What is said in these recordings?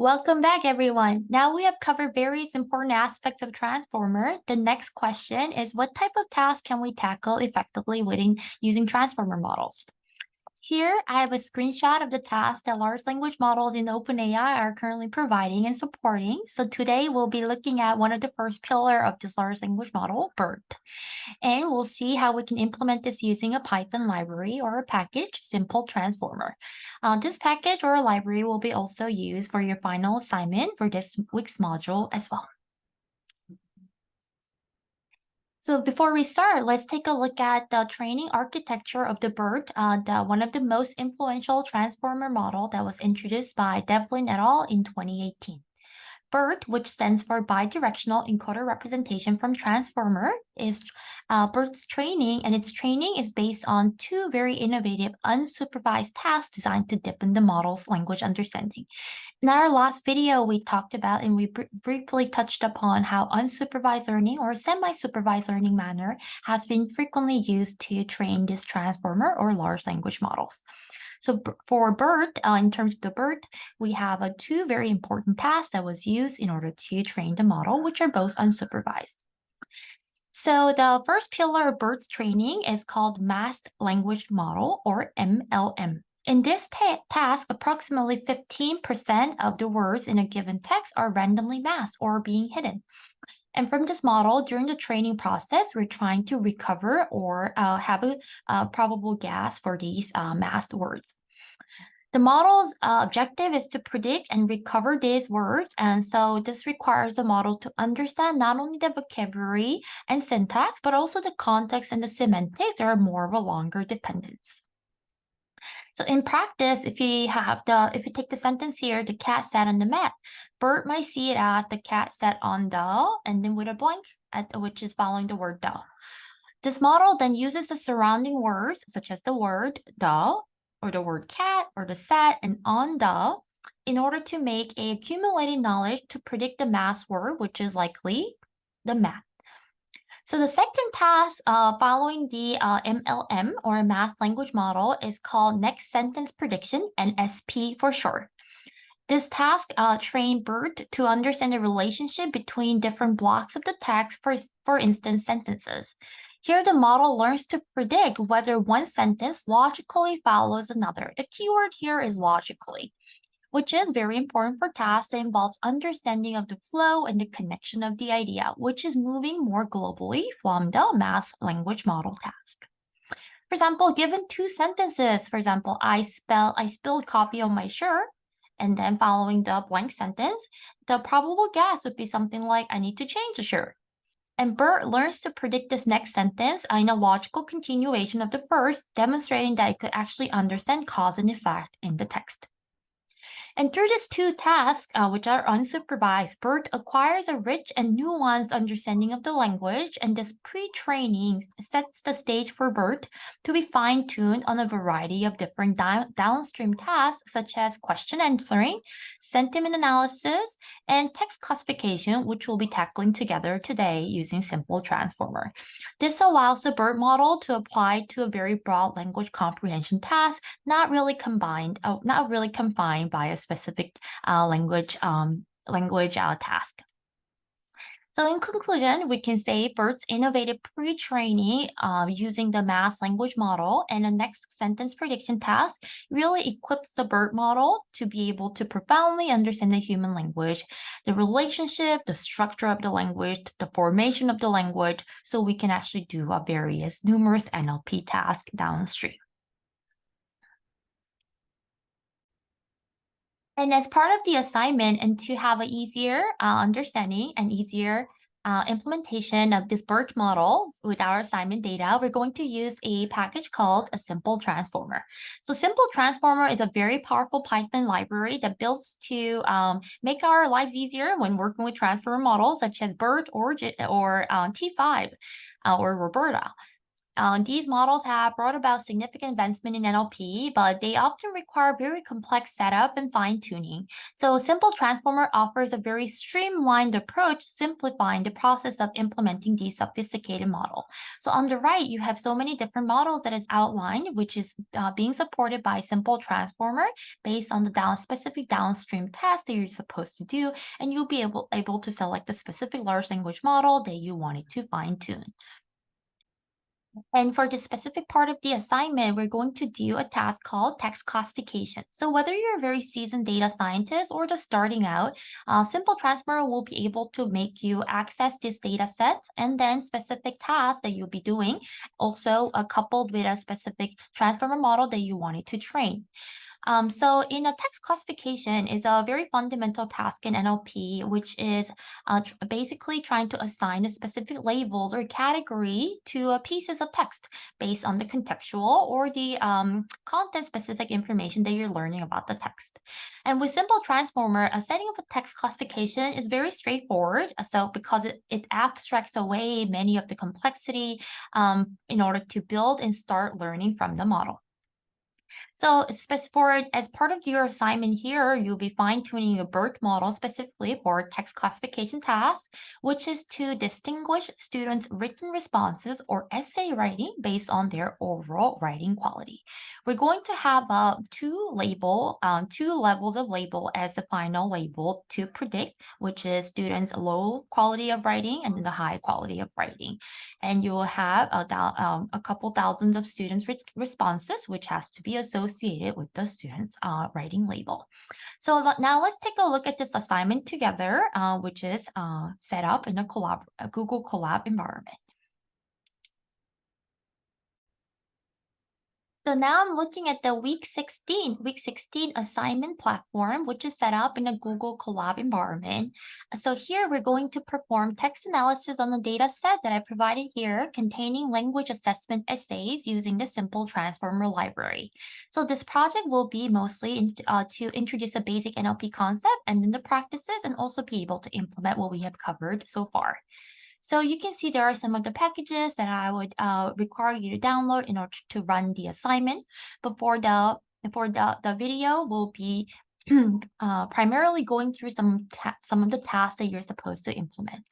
Welcome back, everyone. Now we have covered various important aspects of Transformer. The next question is, what type of task can we tackle effectively using Transformer models? Here, I have a screenshot of the task that large language models in OpenAI are currently providing and supporting. So today, we'll be looking at one of the first pillar of this large language model, BERT. And we'll see how we can implement this using a Python library or a package, Simple Transformer. This package or library will be also used for your final assignment for this week's module as well. So before we start, let's take a look at the training architecture of the BERT, one of the most influential transformer model that was introduced by Devlin et al. In 2018. BERT, which stands for Bidirectional Encoder Representation from Transformer, is BERT's training, and its training is based on two very innovative unsupervised tasks designed to deepen the model's language understanding. In our last video, we talked about and we briefly touched upon how unsupervised learning or semi-supervised learning manner has been frequently used to train this transformer or large language models. So for BERT, in terms of the BERT, we have two very important tasks that was used in order to train the model, which are both unsupervised. So the first pillar of BERT's training is called Masked Language Model, or MLM. In this task, approximately 15% of the words in a given text are randomly masked or being hidden. And from this model, during the training process, we're trying to recover or have a probable guess for these masked words. The model's objective is to predict and recover these words, and so this requires the model to understand not only the vocabulary and syntax, but also the context and the semantics that are more of a longer dependence. So in practice, if you take the sentence here, the cat sat on the mat, BERT might see it as the cat sat on the, and then with a blank, which is following the word the. This model then uses the surrounding words, such as the word the, or the word cat, or the sat, and on the, in order to make a accumulated knowledge to predict the masked word, which is likely the mat. So the second task following the MLM, or Masked Language Model, is called Next Sentence Prediction, NSP for short. This task trained BERT to understand the relationship between different blocks of the text, for instance, sentences. Here, the model learns to predict whether one sentence logically follows another. The keyword here is logically, which is very important for tasks that involves understanding of the flow and the connection of the idea, which is moving more globally from the masked language model task. For example, given two sentences, for example, I spilled coffee on my shirt, and then following the blank sentence, the probable guess would be something like, I need to change the shirt. And BERT learns to predict this next sentence in a logical continuation of the first, demonstrating that it could actually understand cause and effect in the text. And through these two tasks, which are unsupervised, BERT acquires a rich and nuanced understanding of the language, and this pre-training sets the stage for BERT to be fine-tuned on a variety of different downstream tasks, such as question answering, sentiment analysis, and text classification, which we'll be tackling together today using Simple Transformer. This allows the BERT model to apply to a very broad language comprehension task, not really confined by a specific language task. So in conclusion, we can say BERT's innovative pre-training using the masked language model and a next sentence prediction task really equips the BERT model to be able to profoundly understand the human language, the relationship, the structure of the language, the formation of the language, so we can actually do various numerous NLP tasks downstream. And as part of the assignment, and to have an easier understanding and easier implementation of this BERT model with our assignment data, we're going to use a package called a Simple Transformer. So Simple Transformer is a very powerful Python library that builds to make our lives easier when working with transformer models such as BERT or T5 or Roberta. These models have brought about significant advancement in NLP, but they often require very complex setup and fine-tuning. So Simple Transformer offers a very streamlined approach, simplifying the process of implementing these sophisticated model. So on the right, you have so many different models that is outlined, which is being supported by Simple Transformer based on the specific downstream task that you're supposed to do, and you'll be able to select the specific large language model that you wanted to fine-tune. And for the specific part of the assignment, we're going to do a task called text classification. So whether you're a very seasoned data scientist or just starting out, Simple Transformer will be able to make you access this data set and then specific tasks that you'll be doing, also coupled with a specific transformer model that you wanted to train. So in a text classification is a very fundamental task in NLP, which is basically trying to assign a specific labels or category to pieces of text based on the contextual or the content-specific information that you're learning about the text. And with Simple Transformer, a setting of a text classification is very straightforward. So because it abstracts away many of the complexity in order to build and start learning from the model. So as part of your assignment here, you'll be fine-tuning a BERT model specifically for text classification tasks, which is to distinguish students' written responses or essay writing based on their overall writing quality. We're going to have two levels of label as the final label to predict, which is students' low quality of writing and then the high quality of writing. And you will have a couple thousands of students' responses, which has to be associated with the student's writing label. So now let's take a look at this assignment together, which is set up in a Google Colab environment. So now I'm looking at the week 16 assignment platform, which is set up in a Google Colab environment. So here we're going to perform text analysis on the data set that I provided here containing language assessment essays using the Simple Transformer library. So this project will be mostly to introduce a basic NLP concept and then the practices and also be able to implement what we have covered so far. So you can see there are some of the packages that I would require you to download in order to run the assignment. But for the video, we'll be primarily going through some of the tasks that you're supposed to implement.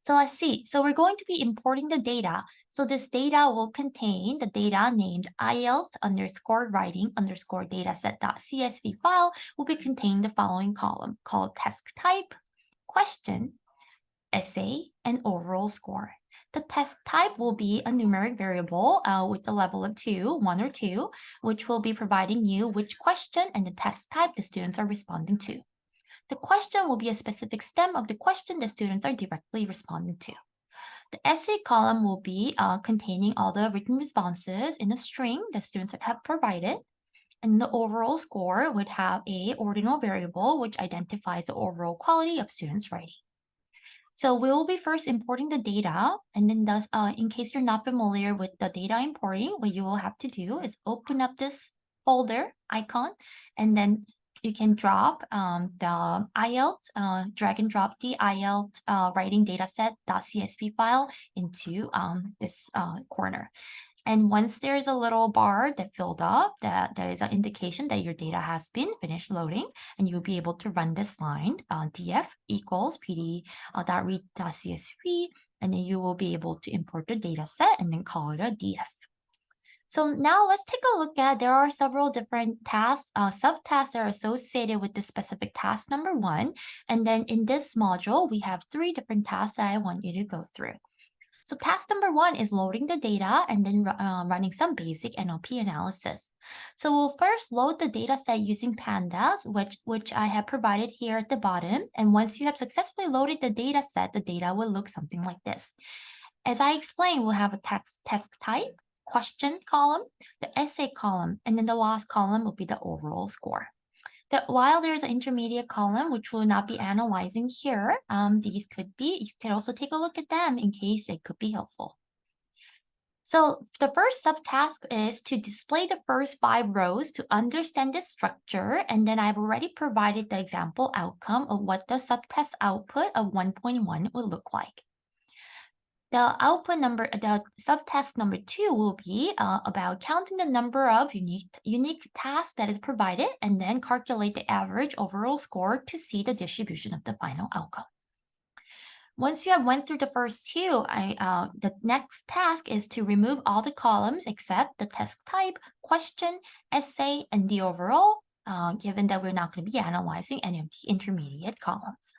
So let's see. So we're going to be importing the data. So this data will contain the data named IELTS_writing_dataset.csv file will be contained the following column called task type, question, essay, and overall score. The test type will be a numeric variable with the level of 1 or 2, which will be providing you which question and the test type the students are responding to. The question will be a specific stem of the question the students are directly responding to. The essay column will be containing all the written responses in a string the students have provided. And the overall score would have a ordinal variable which identifies the overall quality of students' writing. So we will be first importing the data, and then in case you're not familiar with the data importing, what you will have to do is open up this folder icon, and then you can drop the IELTS, drag and drop the IELTS writing dataset.csv file into this corner. And once there's a little bar that filled up, that is an indication that your data has been finished loading, and you'll be able to run this line, df equals pd.read.csv, and then you will be able to import the data set and then call it a df. So now let's take a look at, there are several different tasks, subtasks that are associated with the specific task number 1. And then in this module, we have 3 different tasks that I want you to go through. So task number 1 is loading the data and then running some basic NLP analysis. So we'll first load the data set using pandas, which I have provided here at the bottom. And once you have successfully loaded the data set, the data will look something like this. As I explained, we'll have a text type, question column, the essay column, and then the last column will be the overall score. While there's an intermediate column, which we'll not be analyzing here, these could be, you can also take a look at them in case it could be helpful. So the first subtask is to display the first 5 rows to understand this structure, and then I've already provided the example outcome of what the subtask output of 1.1 would look like. The output number, the subtask number 2 will be about counting the number of unique tasks that is provided and then calculate the average overall score to see the distribution of the final outcome. Once you have went through the first two, the next task is to remove all the columns except the task type, question, essay, and the overall, given that we're not going to be analyzing any of the intermediate columns.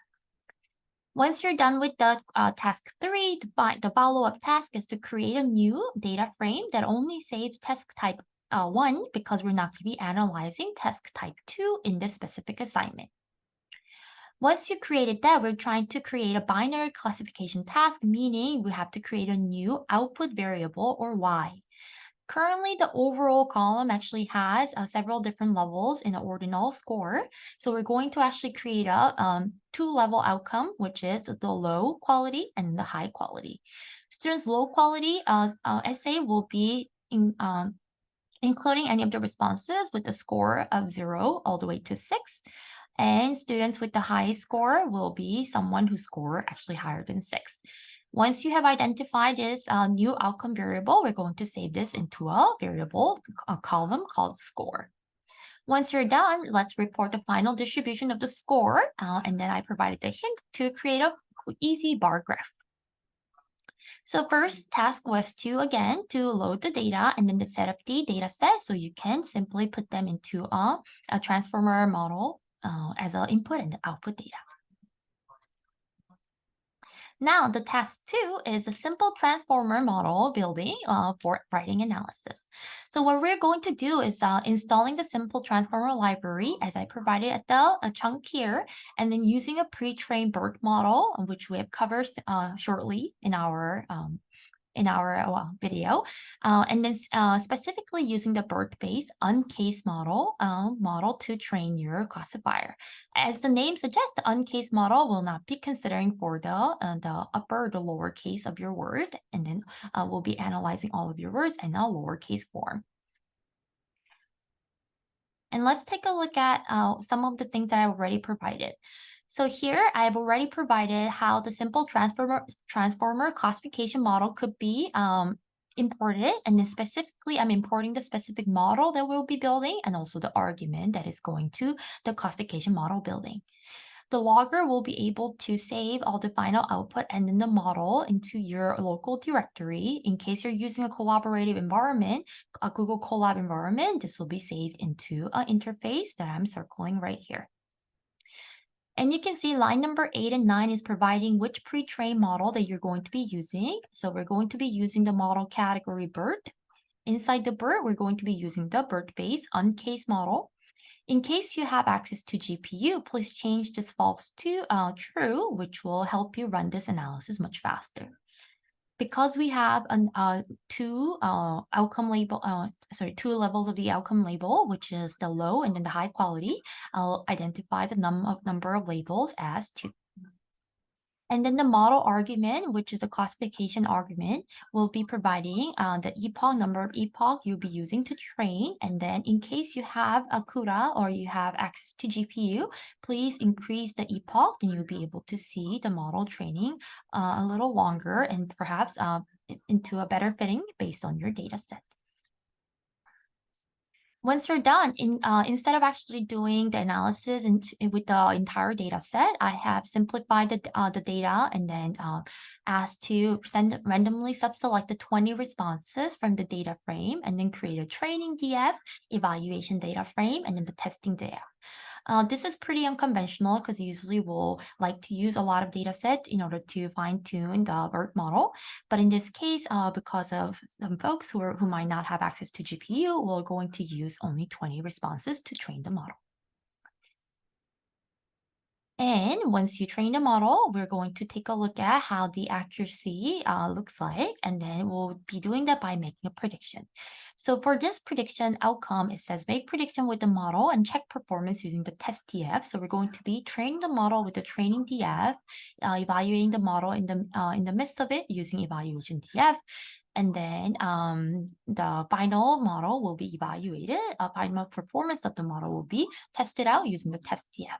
Once you're done with the task 3, the follow-up task is to create a new data frame that only saves task type 1 because we're not going to be analyzing task type 2 in this specific assignment. Once you created that, we're trying to create a binary classification task, meaning we have to create a new output variable or y. Currently, the overall column actually has several different levels in the ordinal score. So we're going to actually create a two-level outcome, which is the low quality and the high quality. Students' low quality essay will be including any of the responses with a score of 0 all the way to 6. And students with the highest score will be someone who scored actually higher than 6. Once you have identified this new outcome variable, we're going to save this into a variable, a column called score. Once you're done, let's report the final distribution of the score. And then I provided the hint to create a easy bar graph. So first task was to load the data and then to set up the data set. So you can simply put them into a transformer model as an input and output data. Now, the task 2 is a simple transformer model building for writing analysis. So what we're going to do is installing the simple transformer library as I provided at the chunk here, and then using a pre-trained BERT model, which we have covered shortly in our video, and then specifically using the BERT-based uncase model to train your classifier. As the name suggests, the uncase model will not be considering for the upper or the lower case of your word, and then we'll be analyzing all of your words in a lowercase form. And let's take a look at some of the things that I already provided. So here I've already provided how the simple transformer classification model could be imported. And then specifically, I'm importing the specific model that we'll be building and also the argument that is going to the classification model building. The logger will be able to save all the final output and then the model into your local directory. In case you're using a collaborative environment, a Google Colab environment, this will be saved into an interface that I'm circling right here. And you can see line number 8 and 9 is providing which pre-trained model that you're going to be using. So we're going to be using the model category BERT. Inside the BERT, we're going to be using the BERT-based uncase model. In case you have access to GPU, please change this false to true, which will help you run this analysis much faster. Because we have two levels of the outcome label, which is the low and then the high quality, I'll identify the number of labels as 2. And then the model argument, which is a classification argument, will be providing the number of epoch you'll be using to train. And then in case you have a CUDA or you have access to GPU, please increase the epoch and you'll be able to see the model training a little longer and perhaps into a better fitting based on your data set. Once you're done, instead of actually doing the analysis with the entire data set, I have simplified the data and then asked to randomly select the 20 responses from the data frame and then create a training DF, evaluation data frame, and then the testing data. This is pretty unconventional because usually we'll like to use a lot of data set in order to fine-tune the BERT model. But in this case, because of some folks who might not have access to GPU, we're going to use only 20 responses to train the model. And once you train the model, we're going to take a look at how the accuracy looks like, and then we'll be doing that by making a prediction. So for this prediction outcome, it says make prediction with the model and check performance using the test DF. So we're going to be training the model with the training DF, evaluating the model in the midst of it using evaluation DF. And then the final model will be evaluated. Final performance of the model will be tested out using the test DF.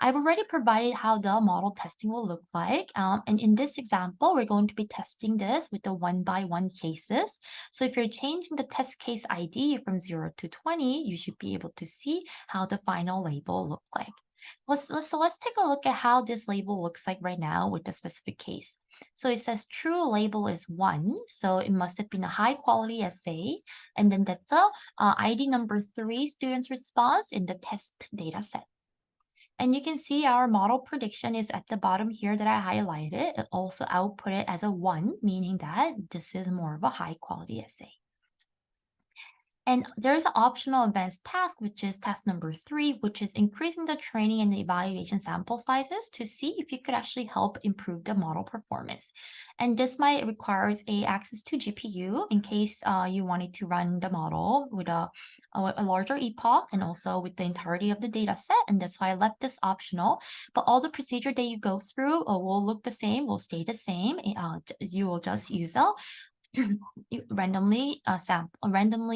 I've already provided how the model testing will look like. And in this example, we're going to be testing this with the 1-by-1 cases. So if you're changing the test case ID from 0 to 20, you should be able to see how the final label look like. So let's take a look at how this label looks like right now with the specific case. So it says true label is 1, so it must have been a high quality essay. And then that's a ID number 3 student's response in the test data set. And you can see our model prediction is at the bottom here that I highlighted. It also output it as a 1, meaning that this is more of a high quality essay. And there's an optional advanced task, which is task number 3, which is increasing the training and the evaluation sample sizes to see if you could actually help improve the model performance. And this might requires a access to GPU in case you wanted to run the model with a larger epoch and also with the entirety of the data set. And that's why I left this optional. But all the procedure that you go through will look the same, will stay the same. You will just use a randomly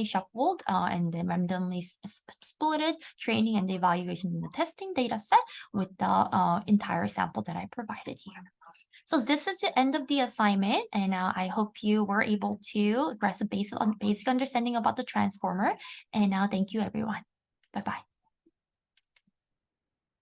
shuffled and then randomly splitted training and the evaluation in the testing data set with the entire sample that I provided here. So this is the end of the assignment, and I hope you were able to grasp a basic understanding about the transformer. And thank you, everyone. Bye-bye.